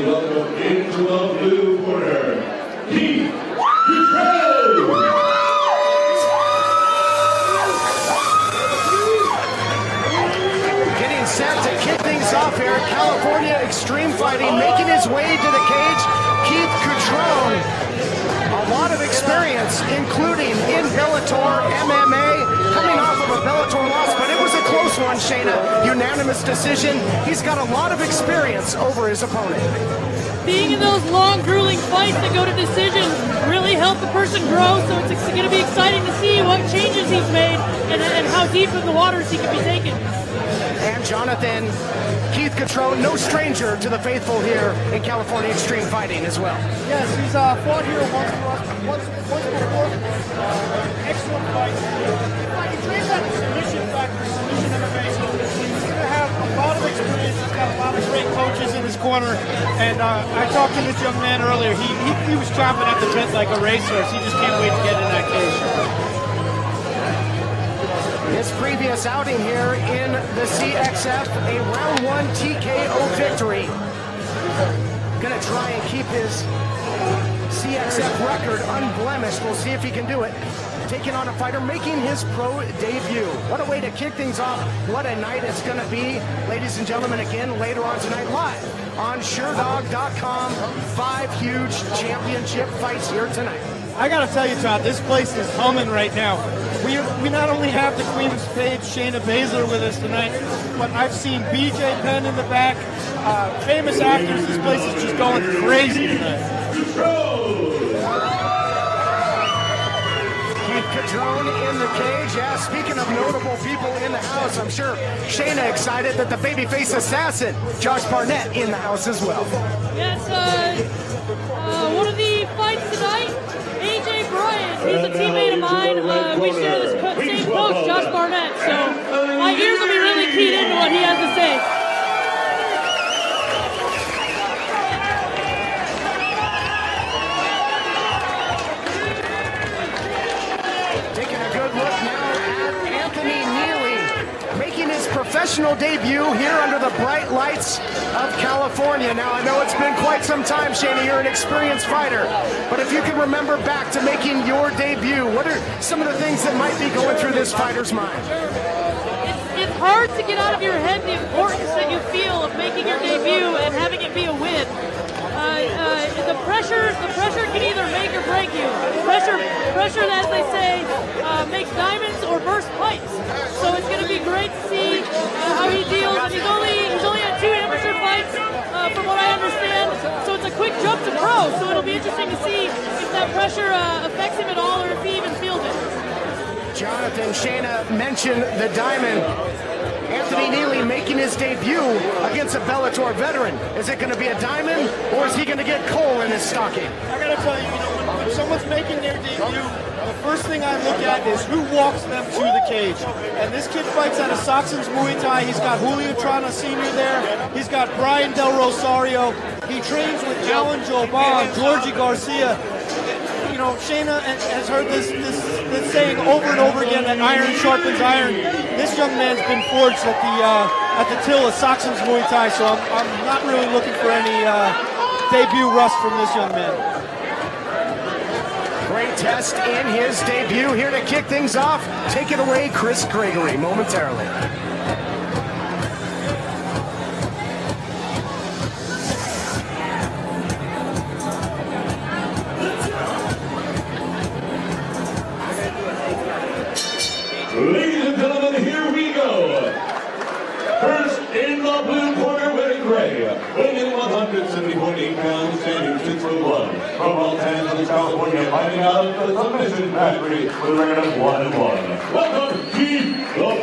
we welcome into the blue corner, Cutrone. Getting set to kick things off here, California Extreme Fighting, making his way to the cage, Cutrone. A lot of experience, including in Bellator, MMA, coming off of a Bellator loss, but it was a close one, Shayna. Unanimous decision. He's got a lot of experience over his opponent. Being in those long, grueling fights that go to decision really help the person grow, so it's going to be exciting to see what changes he's made and how deep in the waters he can be taken. And Jonathan, Cutrone, no stranger to the faithful here in California Extreme Fighting as well. Yes, he's fought here once before. Excellent fight. He trains at submission factor, submission MMA. He's going to have a lot of experience. He's got a lot of great coaches in his corner. And I talked to this young man earlier. He was chomping at the bit like a racehorse. He just can't wait to get in that cage. His previous outing here in the CXF, a round 1 TKO victory. Gonna try and keep his CXF record unblemished. We'll see if he can do it. Taking on a fighter, making his pro debut. What a way to kick things off. What a night it's gonna be. Ladies and gentlemen, again, later on tonight, live on SureDog.com. 5 huge championship fights here tonight. I gotta tell you, Todd, this place is humming right now. We not only have the Queen of Spades, Shayna Baszler, with us tonight, but I've seen BJ Penn in the back, famous actors. This place is just going crazy tonight. Cutrone in the cage. Yeah, speaking of notable people in the house, I'm sure Shayna excited that the babyface assassin, Josh Barnett, in the house as well. Yes, one of the fights tonight, AJ Bryant, he's a teammate of mine. We share this same coach, Josh Barnett, so my ears will be really keyed into what he has to say. Professional debut here under the bright lights of California. Now, I know it's been quite some time, Shayna, you're an experienced fighter, but if you can remember back to making your debut, what are some of the things that might be going through this fighter's mind? It's hard to get out of your head the importance that you feel of making your debut and having it be a win. The pressure can either make or break you. Pressure, as they say, makes diamonds or burst pipes. So it's going to be great to see how he deals. And he's only had 2 amateur fights, from what I understand. So it's a quick jump to pro. So it'll be interesting to see if that pressure affects him at all, or if he even feels it. Jonathan, Shayna mentioned the diamond. Anthony Nealy making his debut against a Bellator veteran. Is it going to be a diamond, or is he going to get coal in his stocking? I got to tell you, when someone's making their debut, the first thing I look at is who walks them to the cage. And this kid fights out of Saxon's Muay Thai. He's got Julio Trana Sr. there. He's got Brian Del Rosario. He trains with Alan Joban, Georgie Garcia. You know, Shayna has heard this saying over and over again, that iron sharpens iron. This young man's been forged at the till of Saxon's Muay Thai, so I'm not really looking for any debut rust from this young man. Great test in his debut. Here to kick things off, take it away, Chris Gregory, momentarily. Ladies and gentlemen, here we go. First in the blue corner, wearing gray, weighing 170.8 pounds, standing 6 foot 1. From Los Angeles, California, fighting out of the submission factory with a record of 1-1. Welcome, Cutrone.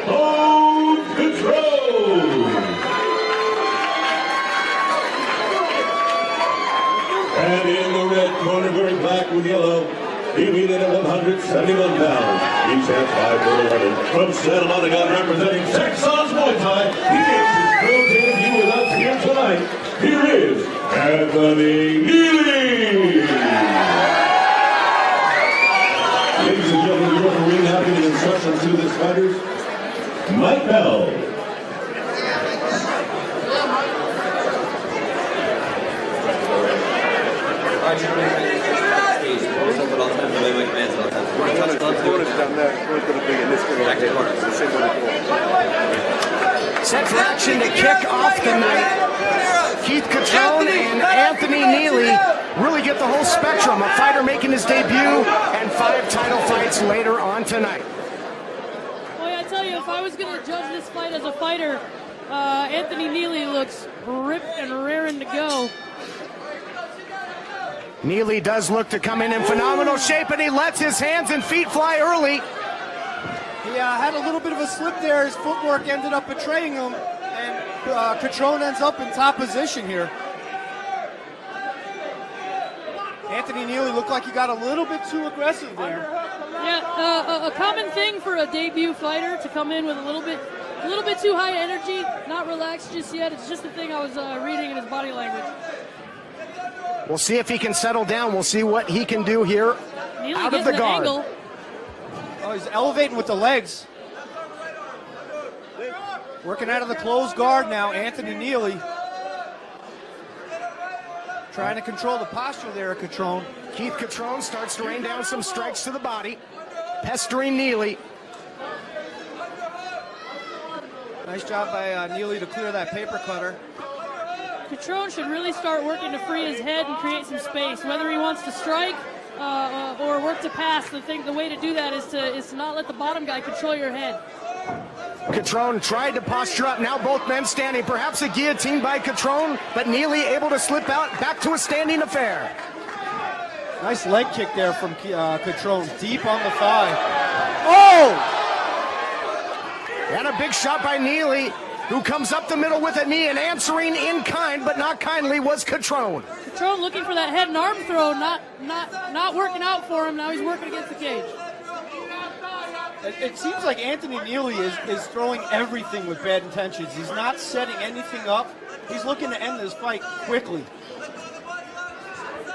And in the red corner, wearing black with yellow, he weighed in at 171 pounds. Each has 5 foot 11. From Santa Monica, representing Texas Muay Thai, he makes his pro debut with us here tonight. Here is Anthony Nealy. Ladies and gentlemen, the referee now giving instructions to this fighters, Mike Bell. Set for action to kick off the night. Keith Cutrone and Anthony Nealy really get the whole spectrum. A fighter making his debut and 5 title fights later on tonight. Boy, I tell you, if I was going to judge this fight as a fighter, Anthony Nealy looks ripped and raring to go. Nealy does look to come in phenomenal shape, and he lets his hands and feet fly early. He had a little bit of a slip there. His footwork ended up betraying him, and Cutrone ends up in top position here. Anthony Nealy looked like he got a little bit too aggressive there. Yeah, a common thing for a debut fighter to come in with a little bit too high energy, not relaxed just yet. It's just the thing I was reading in his body language. We'll see if he can settle down. We'll see what he can do here Nealy out of the guard. Angle. Oh, he's elevating with the legs. Working out of the closed guard now, Anthony Nealy. Trying to control the posture there, Cutrone. Keith Cutrone starts to rain down some strikes to the body, pestering Nealy. Nice job by Nealy to clear that paper cutter. Cutrone should really start working to free his head and create some space. Whether he wants to strike or work to pass, the way to do that is to not let the bottom guy control your head. Cutrone tried to posture up. Now both men standing. Perhaps a guillotine by Cutrone, but Nealy able to slip out back to a standing affair. Nice leg kick there from Cutrone, deep on the thigh. Oh! And a big shot by Nealy, who comes up the middle with a knee, and answering in kind, but not kindly, was Cutrone. Cutrone looking for that head and arm throw, not working out for him. Now he's working against the cage. It seems like Anthony Nealy is throwing everything with bad intentions. He's not setting anything up. He's looking to end this fight quickly.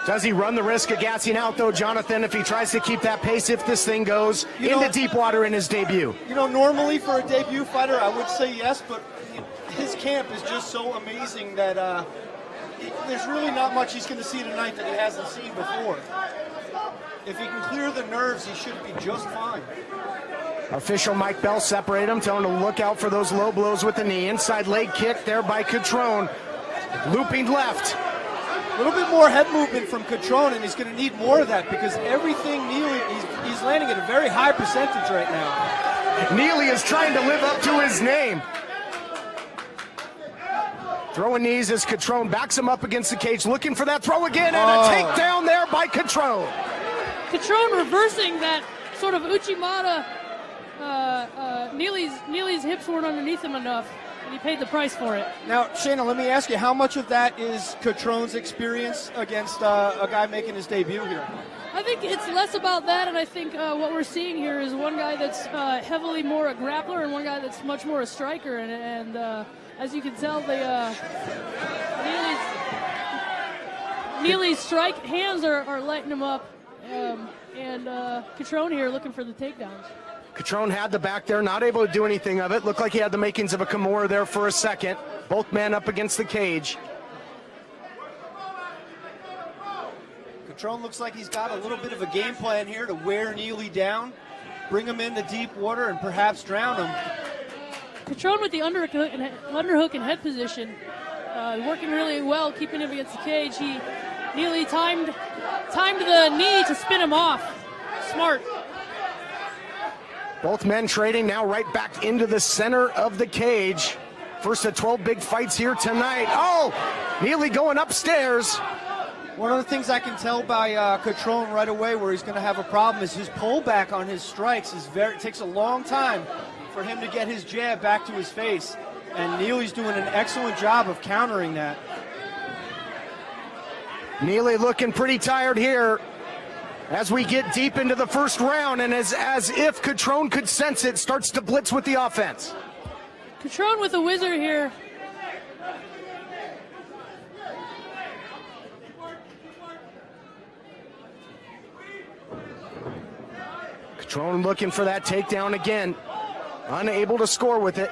Does he run the risk of gassing out, though, Jonathan, if he tries to keep that pace, if this thing goes into deep water in his debut? You know, normally for a debut fighter, I would say yes, but his camp is just so amazing that there's really not much he's going to see tonight that he hasn't seen before. If he can clear the nerves, he should be just fine. Official Mike Bell separate him, telling him to look out for those low blows with the knee. Inside leg kick there by Cutrone. Looping left. A little bit more head movement from Cutrone, and he's going to need more of that because everything Nealy, he's landing at a very high percentage right now. Nealy is trying to live up to his name. Throwing knees as Cutrone backs him up against the cage, looking for that throw again, and a takedown there by Cutrone. Cutrone reversing that sort of Uchimata. Nealy's hips weren't underneath him enough, and he paid the price for it. Now, Shayna, let me ask you, how much of that is Cutrone's experience against a guy making his debut here? I think it's less about that, and I think what we're seeing here is one guy that's heavily more a grappler and one guy that's much more a striker, and as you can tell, Nealy's strike hands are lighting him up, and Cutrone here looking for the takedowns. Cutrone had the back there, not able to do anything of it. Looked like he had the makings of a Kimura there for a second. Both men up against the cage. Cutrone looks like he's got a little bit of a game plan here to wear Nealy down, bring him into deep water, and perhaps drown him. Cutrone with the underhook and head position, working really well, keeping him against the cage. Nealy timed the knee to spin him off. Smart. Both men trading now right back into the center of the cage. First of 12 big fights here tonight. Oh, Nealy going upstairs. One of the things I can tell by Cutrone right away where he's going to have a problem is his pullback on his strikes it takes a long time for him to get his jab back to his face. And Nealy's doing an excellent job of countering that. Nealy looking pretty tired here as we get deep into the first round, and as if Cutrone could sense it, starts to blitz with the offense. Cutrone with a whizzer here. Cutrone looking for that takedown again. Unable to score with it.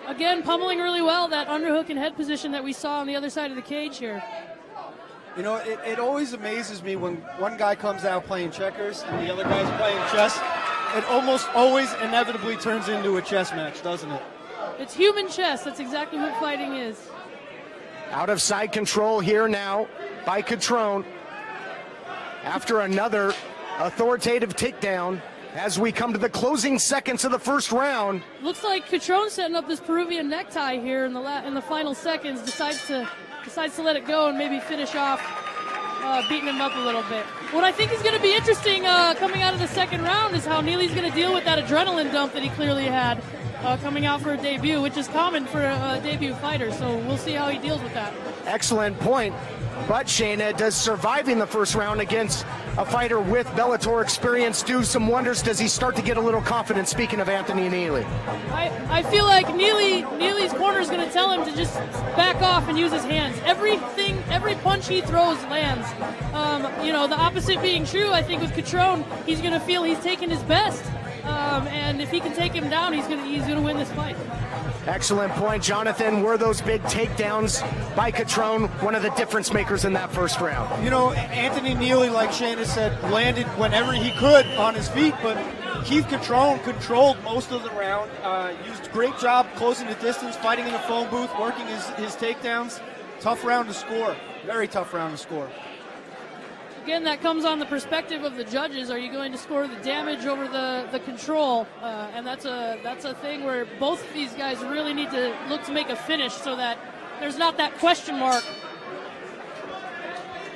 Again, pummeling really well that underhook and head position that we saw on the other side of the cage here. You know, it always amazes me when one guy comes out playing checkers and the other guy's playing chess. It almost always inevitably turns into a chess match, doesn't it? It's human chess. That's exactly what fighting is. Out of side control here now by Cutrone. After another authoritative takedown as we come to the closing seconds of the first round. Looks like Cutrone setting up this Peruvian necktie here in the final seconds. Decides to let it go and maybe finish off beating him up a little bit. What I think is going to be interesting coming out of the second round is how Nealy's going to deal with that adrenaline dump that he clearly had coming out for a debut, which is common for a debut fighter. So we'll see how he deals with that. Excellent point. But Shayna, does surviving the first round against a fighter with Bellator experience do some wonders? Does he start to get a little confident, speaking of Anthony Nealy? I feel like Nealy's corner is going to tell him to just back off and use his hands. Every punch he throws lands. The opposite being true, I think with Cutrone, he's going to feel he's taking his best. And if he can take him down, he's going to win this fight. Excellent point, Jonathan. Were those big takedowns by Cutrone one of the difference makers in that first round? You know, Anthony Nealy, like Shayna said, landed whenever he could on his feet, but Keith Cutrone controlled most of the round, used a great job closing the distance, fighting in the phone booth, working his takedowns. Tough round to score. Very tough round to score. Again, that comes on the perspective of the judges. Are you going to score the damage over the control? And that's a thing where both of these guys really need to look to make a finish so that there's not that question mark.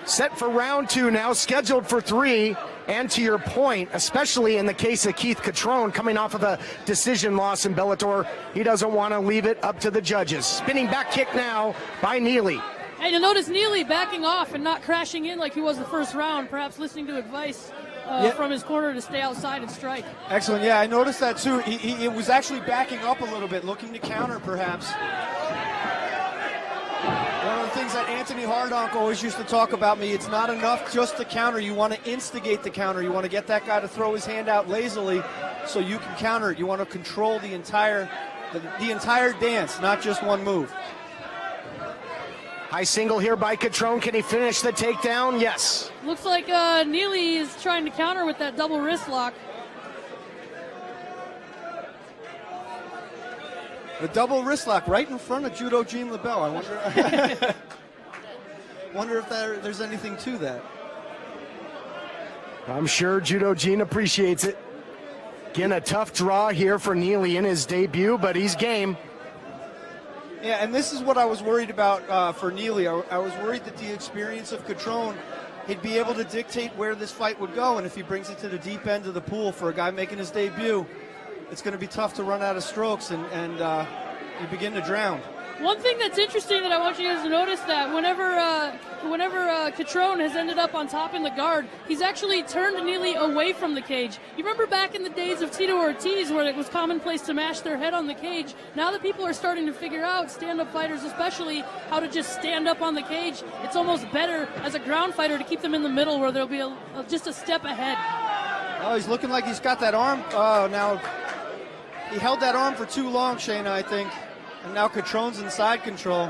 Set for round two now, scheduled for 3. And to your point, especially in the case of Keith Cutrone coming off of a decision loss in Bellator, he doesn't want to leave it up to the judges. Spinning back kick now by Nealy. And you'll notice Nealy backing off and not crashing in like he was the first round, perhaps listening to advice from his corner to stay outside and strike. Excellent. Yeah, I noticed that too. He was actually backing up a little bit, looking to counter perhaps. One of the things that Anthony Hardonk always used to talk about me, it's not enough just to counter. You want to instigate the counter. You want to get that guy to throw his hand out lazily so you can counter it. You want to control the entire dance, not just one move. High single here by Cutrone. Can he finish the takedown? Yes. Looks like Nealy is trying to counter with that double wrist lock. The double wrist lock right in front of Judo Jean LaBelle. I wonder if there's anything to that. I'm sure Judo Jean appreciates it. Again, a tough draw here for Nealy in his debut, but he's game. Yeah, and this is what I was worried about for Nealy. I was worried that the experience of Cutrone, he'd be able to dictate where this fight would go, and if he brings it to the deep end of the pool for a guy making his debut, it's going to be tough to run out of strokes and you begin to drown. One thing that's interesting that I want you guys to notice that whenever Cutrone has ended up on top in the guard, he's actually turned Nealy away from the cage. You remember back in the days of Tito Ortiz where it was commonplace to mash their head on the cage? Now that people are starting to figure out, stand-up fighters especially, how to just stand up on the cage, it's almost better as a ground fighter to keep them in the middle where there'll be just a step ahead. Oh, he's looking like he's got that arm. Oh, now he held that arm for too long, Shayna, I think. And now Cutrone's in side control.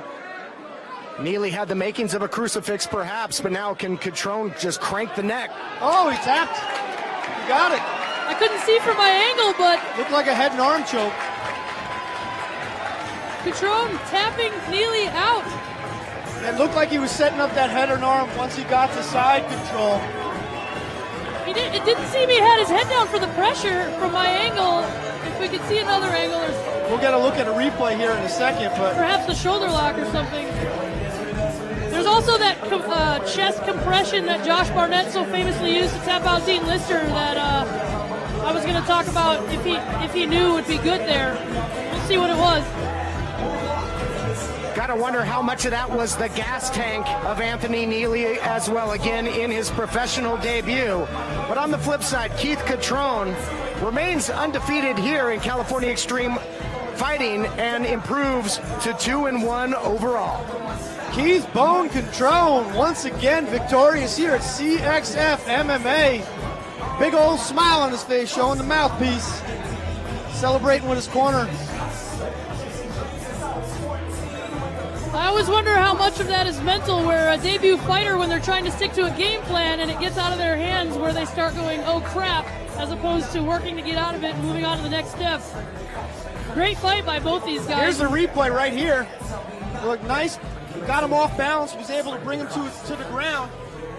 Nealy had the makings of a crucifix, perhaps, but now can Cutrone just crank the neck? Oh, he tapped. He got it. I couldn't see from my angle, but looked like a head and arm choke. Cutrone tapping Nealy out. It looked like he was setting up that head and arm once he got to side control. It didn't seem he had his head down for the pressure from my angle. If we could see another angle, we'll get a look at a replay here in a second, but perhaps the shoulder lock or something. There's also that chest compression that Josh Barnett so famously used to tap out Dean Lister that I was going to talk about if he knew would be good there. We'll see what it was. Gotta wonder how much of that was the gas tank of Anthony Nealy as well, again in his professional debut. But on the flip side, Keith Cutrone remains undefeated here in California Extreme Fighting and improves to 2-1 overall. Keith Bone Cutrone once again victorious here at CXF MMA. Big old smile on his face, showing the mouthpiece, celebrating with his corner. I always wonder how much of that is mental, where a debut fighter, when they're trying to stick to a game plan and it gets out of their hands, where they start going, oh crap, as opposed to working to get out of it and moving on to the next step. Great fight by both these guys. Here's the replay right here. Look, nice. Got him off balance, was able to bring him to the ground,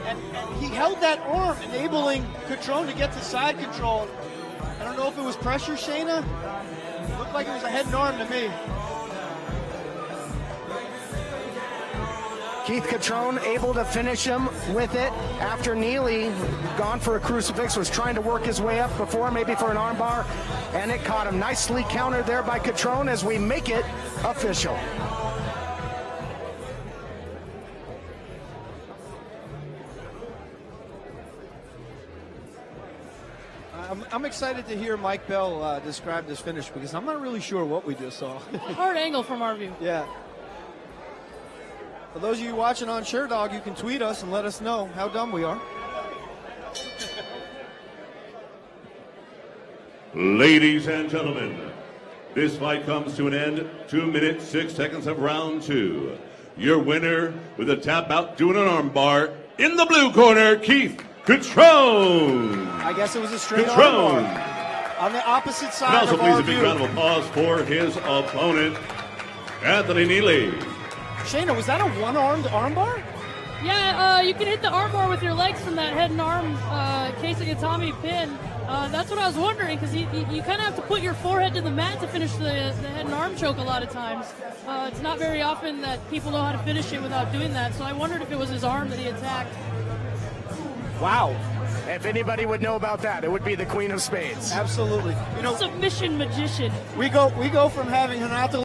and he held that arm, enabling Cutrone to get to side control. I don't know if it was pressure, Shayna. It looked like it was a head and arm to me. Keith Cutrone able to finish him with it after Nealy, gone for a crucifix, was trying to work his way up before, maybe for an armbar, and it caught him. Nicely countered there by Cutrone as we make it official. I'm excited to hear Mike Bell describe this finish, because I'm not really sure what we just saw. Hard angle from our view. Yeah. For those of you watching on SureDog, you can tweet us and let us know how dumb we are. Ladies and gentlemen, this fight comes to an end. 2 minutes, 6 seconds of round 2. Your winner with a tap out doing an arm bar in the blue corner, Keith Cutrone. I guess it was a straight arm bar. On the opposite side And also of please our a big view. round of applause for his opponent, Anthony Nealy. Shayna, was that a one-armed arm bar? Yeah, you can hit the arm bar with your legs from that head and arm Kesa pin. That's what I was wondering, because you kind of have to put your forehead to the mat to finish the head and arm choke a lot of times. It's not very often that people know how to finish it without doing that, so I wondered if it was his arm that he attacked. Wow. If anybody would know about that, it would be the Queen of Spades. Absolutely. You know, Submission magician. we go from having Hanato